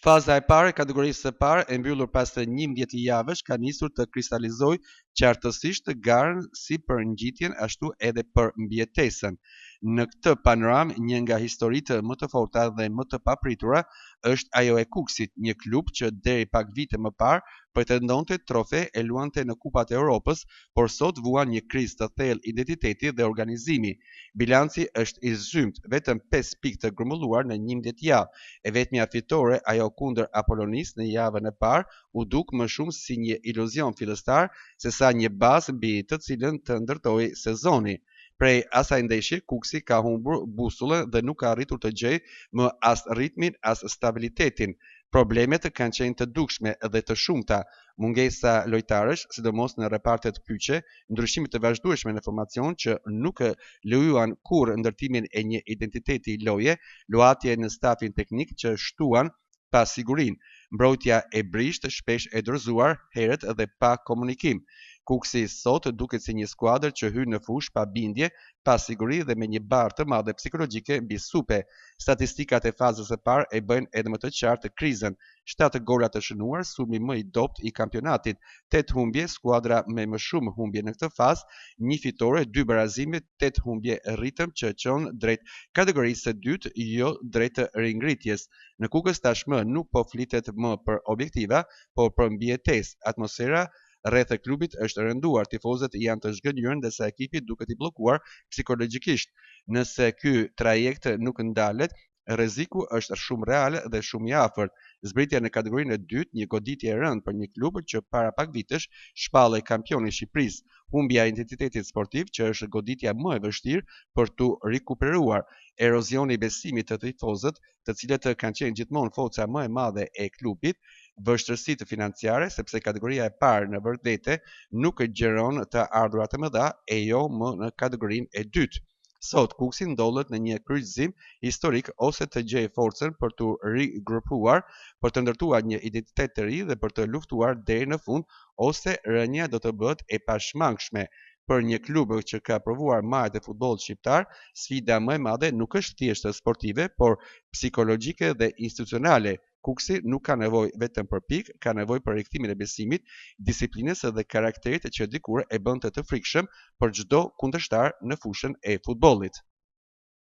Faza e parë e kategorisë së parë e mbyllur pas të 11 javësh ka nisur të kristalizojë qartësisht garën si për ngjitjen ashtu edhe për mbijetesën. Në këtë panoramë, një nga historitë më të forta dhe më të papritura është ajo e Kukësit, një klub që deri pak vite më parë pretendonte trofe e luante në Kupat e Europës, por sot vuan një krizë të thellë identiteti dhe organizimi. Bilanci është i zhymt, vetëm 5 pikë të grumbulluar në 11 javë, e vetmja fitore ajo kundër Apollonis në javën e parë u duk më shumë si një iluzion fillestar sesa një bazë mbi të cilën të ndërtoi sezoni. Prej asaj ndeshje, Kuksi ka humbur busullën dhe nuk ka arritur të gjejë më as ritmin as stabilitetin. Problemet kanë qenë të dukshme dhe të shumta, mungesa lojtarësh, sidomos në repartet kyçe, ndryshime të vazhdueshme në formacion që nuk lejuan kurrë ndërtimin e një identiteti loje, luatje në stafin teknik që shtuan pa sigurinë, mbrojtja e brisht, shpesh e dorëzuar, herët dhe pa komunikim. Kuksi sot duket si një skuadër që hyn në fushë pa bindje, pa siguri dhe me një barë të madhe psikologjike mbi supe. Statistikat e fazës së parë e bëjnë edhe më të qartë krizën. 7 gola të shënuar, sulmi më i dobët i kampionatit, 8 humbje, skuadra me më shumë humbje në këtë fazë, 1 fitore, 2 barazime, 8 humbje, ritëm që çon drejt kategorisë së dytë, jo drejt ringritjes. Në Kukës tashmë nuk po flitet më për objektiva, por për mbijetesë. Atmosfera rreth e klubit është rënduar, tifozët janë të zhgënjur ndërsa ekipi duket i bllokuar psikologjikisht. Nëse ky trajekt nuk ndalet, rreziku është shumë real dhe shumë i afërt. Zbritja në kategorinë e dytë, një goditje e rëndë për një klub që para pak vitesh shpallej kampion i Shqipërisë. Humbja e identitetit sportiv që është goditja më e vështirë për tu rikuperuar. Erozioni i besimit të tifozët, të cilët kanë qenë gjithmonë forca më e madhe e klubit, vështirësitë financiare, sepse kategoria e parë në vërtetë nuk gjeron të ardhurat e mëdha e jo më në kategorinë e dytë. Sot Kuksi ndodhet në një kryqëzim historik ose të gjejë forcën për të rigrupuar, për të ndërtuar një identitet të ri dhe për të luftuar deri në fund, ose rënja do të bëhet e pashmangshme. Për një klub që ka provuar majtë e futbollit shqiptar, sfida më e madhe nuk është thjesht sportive, por psikologjike dhe institucionale. Kuksi nuk ka nevojë vetëm për pikë, ka nevojë për rikthimin e besimit, disiplinës dhe karakterit që dikur e bënte të frikshëm për çdo kundërshtar në fushën e futbollit.